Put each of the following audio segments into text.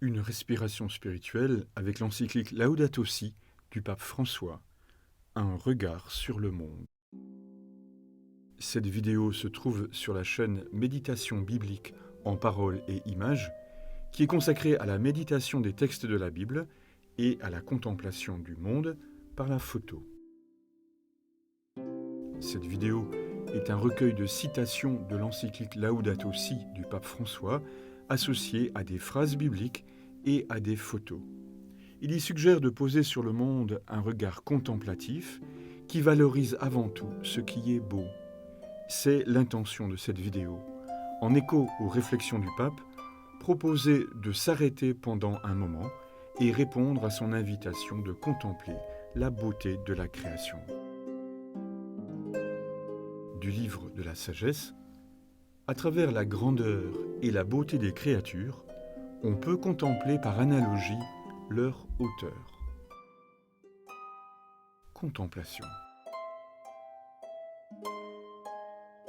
Une respiration spirituelle avec l'encyclique Laudato Si du pape François, un regard sur le monde. Cette vidéo se trouve sur la chaîne Méditation biblique en paroles et images, qui est consacrée à la méditation des textes de la Bible et à la contemplation du monde par la photo. Cette vidéo est un recueil de citations de l'encyclique Laudato Si du pape François, associées à des phrases bibliques et à des photos. Il y suggère de poser sur le monde un regard contemplatif qui valorise avant tout ce qui est beau. C'est l'intention de cette vidéo. En écho aux réflexions du pape, proposer de s'arrêter pendant un moment et répondre à son invitation de contempler la beauté de la création. Du livre de la sagesse, à travers la grandeur et la beauté des créatures, on peut contempler par analogie leur hauteur. Contemplation.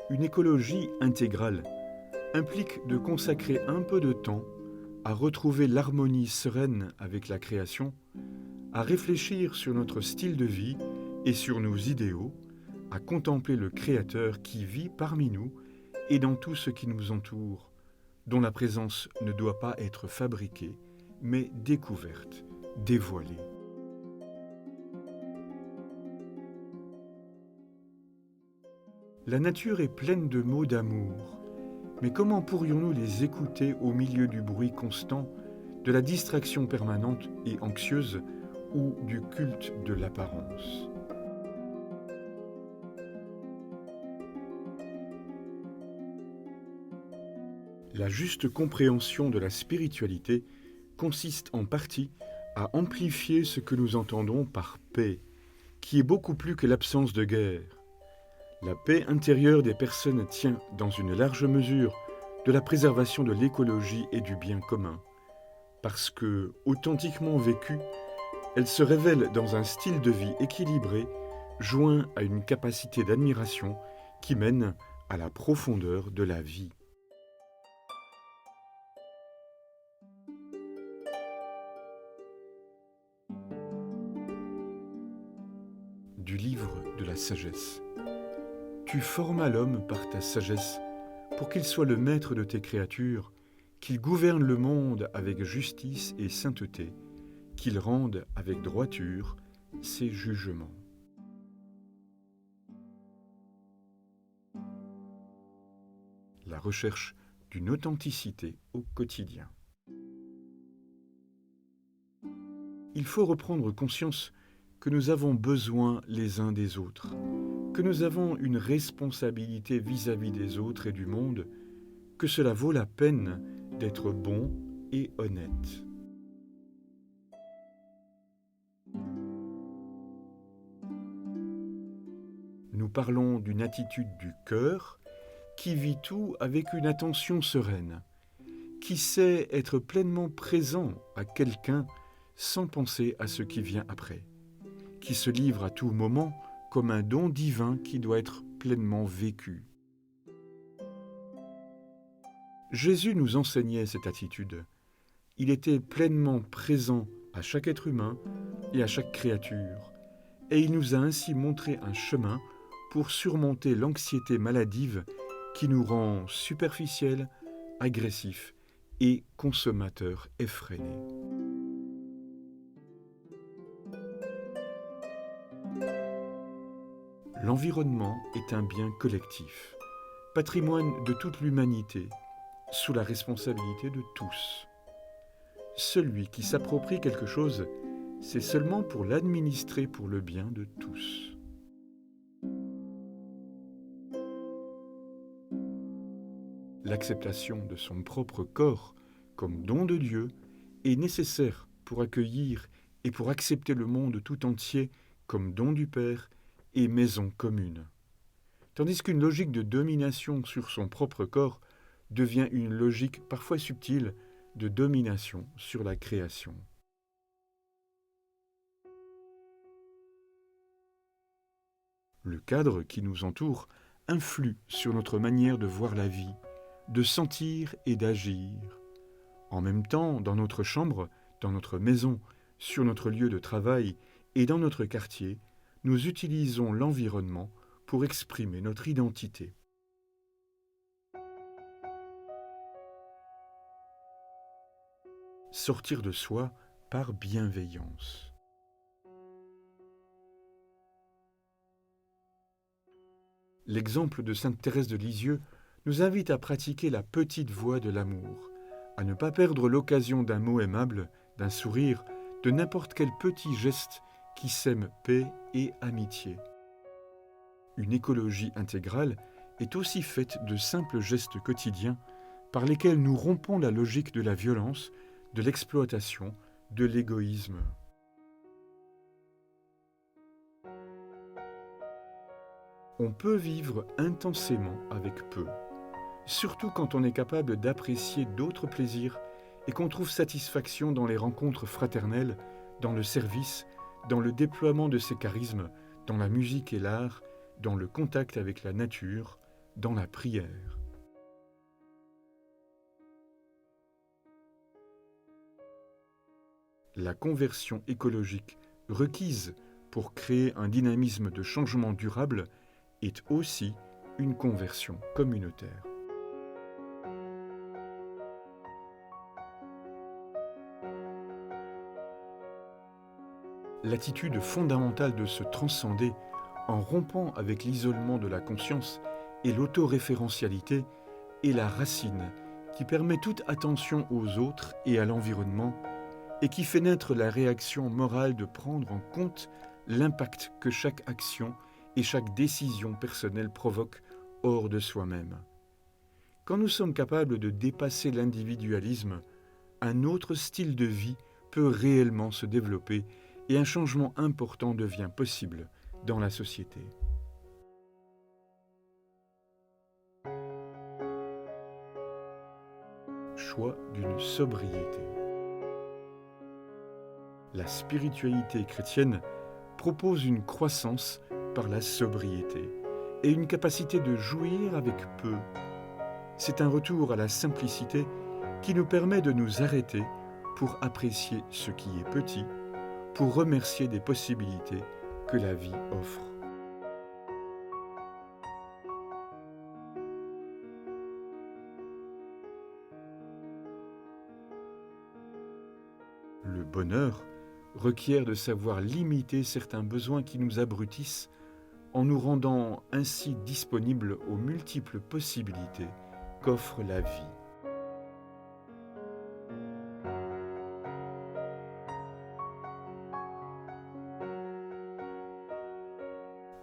Une écologie intégrale implique de consacrer un peu de temps à retrouver l'harmonie sereine avec la création, à réfléchir sur notre style de vie et sur nos idéaux, à contempler le Créateur qui vit parmi nous et dans tout ce qui nous entoure, dont la présence ne doit pas être fabriquée, mais découverte, dévoilée. La nature est pleine de mots d'amour, mais comment pourrions-nous les écouter au milieu du bruit constant, de la distraction permanente et anxieuse ou du culte de l'apparence ? La juste compréhension de la spiritualité consiste en partie à amplifier ce que nous entendons par paix, qui est beaucoup plus que l'absence de guerre. La paix intérieure des personnes tient, dans une large mesure, de la préservation de l'écologie et du bien commun, parce que, authentiquement vécue, elle se révèle dans un style de vie équilibré, joint à une capacité d'admiration qui mène à la profondeur de la vie. Du livre de la sagesse. Tu formas l'homme par ta sagesse pour qu'il soit le maître de tes créatures, qu'il gouverne le monde avec justice et sainteté, qu'il rende avec droiture ses jugements. La recherche d'une authenticité au quotidien. Il faut reprendre conscience que nous avons besoin les uns des autres, que nous avons une responsabilité vis-à-vis des autres et du monde, que cela vaut la peine d'être bon et honnête. Nous parlons d'une attitude du cœur qui vit tout avec une attention sereine, qui sait être pleinement présent à quelqu'un sans penser à ce qui vient après, qui se livre à tout moment comme un don divin qui doit être pleinement vécu. Jésus nous enseignait cette attitude. Il était pleinement présent à chaque être humain et à chaque créature, et il nous a ainsi montré un chemin pour surmonter l'anxiété maladive qui nous rend superficiels, agressifs et consommateurs effrénés. L'environnement est un bien collectif, patrimoine de toute l'humanité, sous la responsabilité de tous. Celui qui s'approprie quelque chose, c'est seulement pour l'administrer pour le bien de tous. L'acceptation de son propre corps comme don de Dieu est nécessaire pour accueillir et pour accepter le monde tout entier comme don du Père et maison commune. Tandis qu'une logique de domination sur son propre corps devient une logique parfois subtile de domination sur la création. Le cadre qui nous entoure influe sur notre manière de voir la vie, de sentir et d'agir. En même temps, dans notre chambre, dans notre maison, sur notre lieu de travail et dans notre quartier, nous utilisons l'environnement pour exprimer notre identité. Sortir de soi par bienveillance. L'exemple de sainte Thérèse de Lisieux nous invite à pratiquer la petite voie de l'amour, à ne pas perdre l'occasion d'un mot aimable, d'un sourire, de n'importe quel petit geste qui sème paix et amitié. Une écologie intégrale est aussi faite de simples gestes quotidiens par lesquels nous rompons la logique de la violence, de l'exploitation, de l'égoïsme. On peut vivre intensément avec peu, surtout quand on est capable d'apprécier d'autres plaisirs et qu'on trouve satisfaction dans les rencontres fraternelles, dans le service, dans le déploiement de ses charismes, dans la musique et l'art, dans le contact avec la nature, dans la prière. La conversion écologique requise pour créer un dynamisme de changement durable est aussi une conversion communautaire. L'attitude fondamentale de se transcender en rompant avec l'isolement de la conscience et l'autoréférentialité est la racine qui permet toute attention aux autres et à l'environnement et qui fait naître la réaction morale de prendre en compte l'impact que chaque action et chaque décision personnelle provoque hors de soi-même. Quand nous sommes capables de dépasser l'individualisme, un autre style de vie peut réellement se développer et un changement important devient possible dans la société. Choix d'une sobriété. La spiritualité chrétienne propose une croissance par la sobriété et une capacité de jouir avec peu. C'est un retour à la simplicité qui nous permet de nous arrêter pour apprécier ce qui est petit, pour remercier des possibilités que la vie offre. Le bonheur requiert de savoir limiter certains besoins qui nous abrutissent en nous rendant ainsi disponibles aux multiples possibilités qu'offre la vie.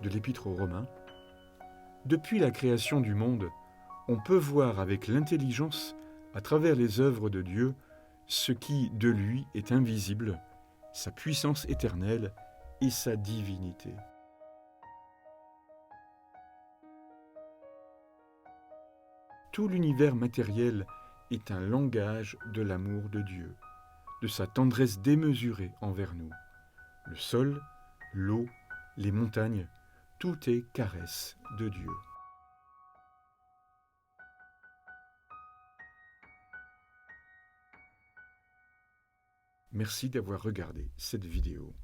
De l'Épître aux Romains, depuis la création du monde, on peut voir avec l'intelligence, à travers les œuvres de Dieu, ce qui de lui est invisible, sa puissance éternelle et sa divinité. Tout l'univers matériel est un langage de l'amour de Dieu, de sa tendresse démesurée envers nous. Le sol, l'eau, les montagnes, tout est caresse de Dieu. Merci d'avoir regardé cette vidéo.